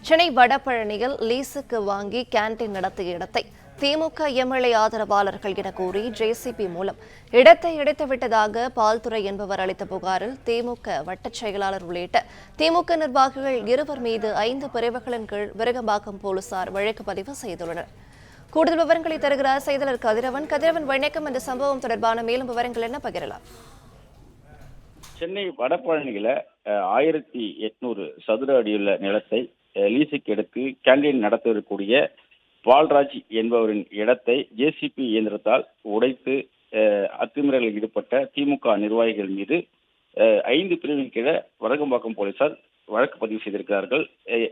சென்னை வடபழனியில் லீஸுக்கு வாங்கி கேண்டீன் நடத்திய இடத்தை திமுக எம்எல்ஏ ஆதரவாளர்கள் என கூறி ஜேசிபி மூலம் இடத்தை இடித்துவிட்டதாக பால்துறை என்பவர் அளித்த புகாரில் திமுக வட்டச் செயலாளர் உள்ளிட்ட திமுக நிர்வாகிகள் இருவர் மீது 5 பிரிவுகளின் கீழ் விருகம்பாக்கம் போலீசார் வழக்கு பதிவு செய்துள்ளனர். கூடுதல் விவரங்களை தருகிறார் செய்தியாளர் கதிரவன். வணக்கம். இந்த சம்பவம் தொடர்பான மேலும் விவரங்கள் என்ன பகிரலாம்? சென்னை வடபழனியில 1800 சதுர அடியுள்ள நிலத்தை லீஸுக்கு எடுத்து கேண்டீன் நடத்தக்கூடிய பால்ராஜ் என்பவரின் இடத்தை ஜேசிபி இயந்திரத்தால் உடைத்து அத்துமீறலில் ஈடுபட்ட திமுக நிர்வாகிகள் மீது 5 பிரிவின் கீழே வடகம்பாக்கம் போலீசார் வழக்கு பதிவு செய்திருக்கிறார்கள்.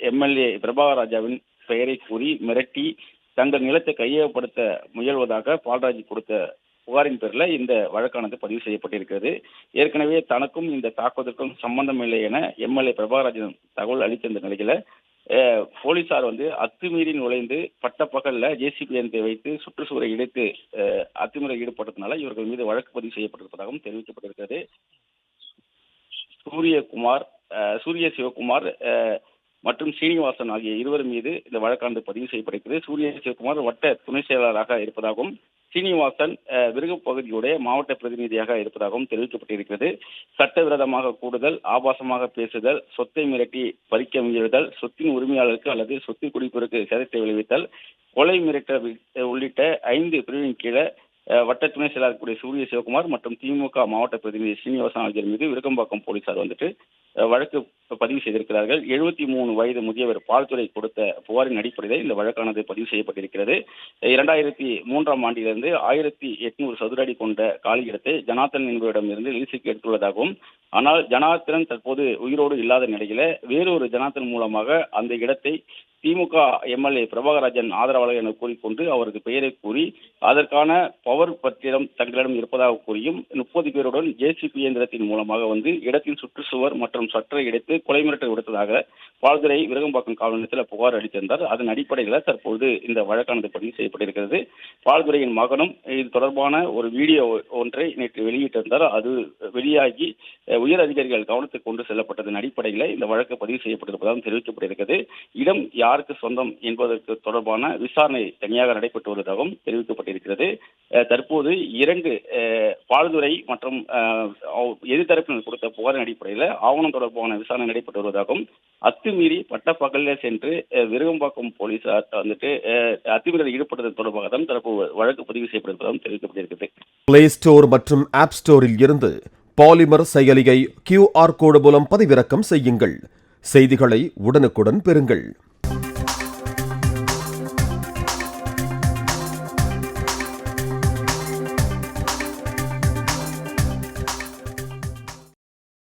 எம்எல்ஏ பிரபாகர் ராஜாவின் பெயரை கூறி மிரட்டி தங்கள் நிலத்தை கையகப்படுத்த முயல்வதாக பால்ராஜ் கொடுத்த புகாரின் பேரில் இந்த வழக்கானது பதிவு செய்யப்பட்டிருக்கிறது. ஏற்கனவே தனக்கும் இந்த தாக்குதலுக்கும் சம்பந்தம் இல்லை என எம்எல்ஏ பிரபாகராஜன் தகவல் அளித்திருந்த நிலையில போலீசார் அத்துமீறி நுழைந்து பட்டப்பகல்ல ஜேசிபி இயந்திரத்தை வைத்து சுற்றுச்சுவரை இடித்து அத்துமீறல் ஈடுபட்டதுனால இவர்கள் மீது வழக்கு பதிவு செய்யப்பட்டிருப்பதாகவும் தெரிவிக்கப்பட்டிருக்கிறது. சூரிய சிவகுமார் மற்றும் சீனிவாசன் ஆகிய இருவர் மீது இந்த வழக்கானது பதிவு செய்யப்பட்டிருக்கிறது. சூரிய சிவகுமார் வட்ட துணை செயலாளராக இருப்பதாகவும் சீனிவாசன் விருகம் பகுதியுடைய மாவட்ட பிரதிநிதியாக இருப்பதாகவும் தெரிவிக்கப்பட்டிருக்கிறது. சட்டவிரோதமாக கூடுதல், ஆபாசமாக பேசுதல், சொத்தை மிரட்டி பறிக்க முயலுதல், சொத்தின் உரிமையாளருக்கு அல்லது சொத்து குடிப்போருக்கு சேதத்தை விளைவித்தல், கொலை மிரட்டல் உள்ளிட்ட 5 பிரிவின் கீழே வட்ட துணை செயலாளர் சூரிய சிவகுமார் மற்றும் திமுக மாவட்ட பிரதிநிதி சீனிவாசன் ஆகியோர் மீது விருகம்பாக்கம் போலீசார் வழக்கு பதிவு செய்திருக்கிறார்கள். 73 வயது முதியவர் பால்துறை கொடுத்த புகாரின் அடிப்படையில் இந்த வழக்கானது பதிவு செய்யப்பட்டிருக்கிறது. 2003ஆம் ஆண்டிலிருந்து 1800 சதுர அடி கொண்ட காலி இடத்தை ஜனார்த்தன் என்பவரிடம் இருந்து லீஸுக்கு எடுத்துள்ளதாகவும், ஆனால் ஜனார்த்தன் தற்போது உயிரோடு இல்லாத நிலையில வேறொரு ஜனார்த்தன் மூலமாக அந்த இடத்தை திமுக எம்எல்ஏ பிரபாகராஜன் ஆதரவாளர் என கூறிக்கொண்டு அவரது பெயரை கூறி அதற்கான பவர் பத்திரம் தங்களிடம் இருப்பதாக கூறியும் 30 பேருடன் ஜேசிபி இயந்திரத்தின் மூலமாக இடத்தின் சுற்றுச்சுவர் மற்றும் சற்றை இடித்து கொலை மிரட்டல் விடுத்ததாக பால்துறை விருகம்பாக்கம் காவல் நிலையத்தில் புகார் அளித்திருந்தார். அதன் அடிப்படையில் தற்போது இந்த வழக்கானது பதிவு செய்யப்பட்டிருக்கிறது. பால்துறையின் மகனும் இது தொடர்பான ஒரு வீடியோ ஒன்றை நேற்று வெளியிட்டிருந்தார். அது வெளியாகி உயர் அதிகாரிகள் கவனத்துக்கு கொண்டு செல்லப்பட்டதன் அடிப்படையில் இந்த வழக்கு பதிவு செய்யப்பட்டிருப்பதாகவும் தெரிவிக்கப்பட்டிருக்கிறது. இடம் யாருக்கு சொந்தம் என்பதற்கு தொடர்பான விசாரணை தனியாக நடைபெற்று வருவதாகவும் தெரிவிக்கப்பட்டிருக்கிறது. தற்போது 2 பால்துறை மற்றும் எதிர்த்தரப்பினர் கொடுத்த புகாரின் அடிப்படையில் ஆவணம் தொடர்பான விசாரணை நடைபெற்று வருவதாகவும், அத்துமீறி பட்டப்பகலில் சென்று விருகம்பாக்கம் போலீசார் அத்துமீறலில் ஈடுபட்டது தொடர்பாக தான் தற்போது வழக்கு பதிவு செய்யப்பட்டிருப்பதாகவும் தெரிவிக்கப்பட்டிருக்கிறது. பிளே ஸ்டோர் மற்றும் ஆப் ஸ்டோரில் இருந்து பாலிமர் செயலியை QR கோடு மூலம் பதிவிறக்கம் செய்யுங்கள். செய்திகளை உடனுக்குடன் பெறுங்கள்.